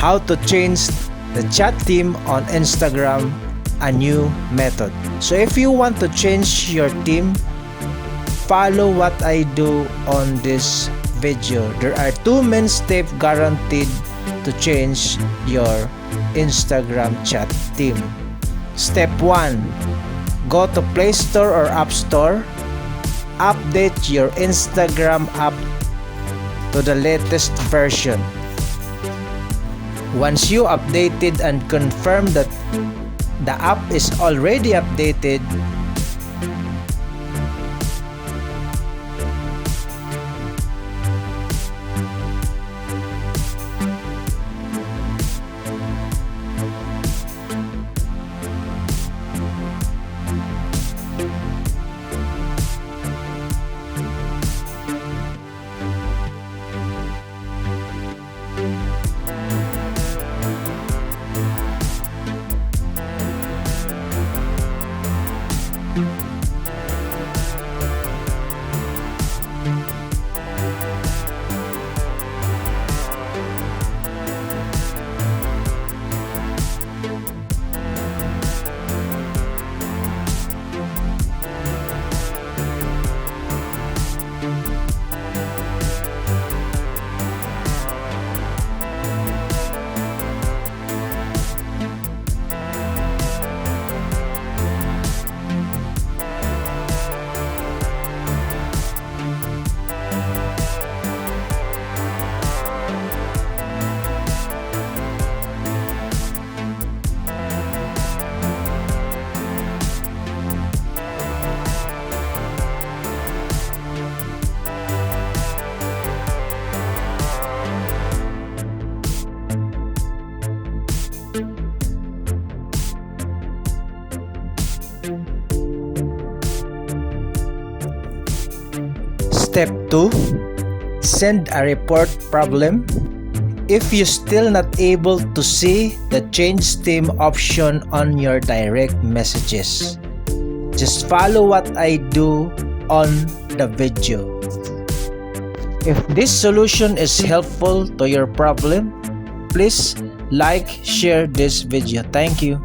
how to change the chat theme on Instagram, a new method. So if you want to change your theme, follow what I do on this video. There are 2 main steps guaranteed to change your Instagram chat theme. Step 1. Go to Play Store or App Store. Update your Instagram app to the latest version. Once you updated and confirm that the app is already updated, Step 2. Send a report problem. If you still not able to see the change theme option on your direct messages, just follow what I do on the video. If this solution is helpful to your problem, please like, share this video. Thank you.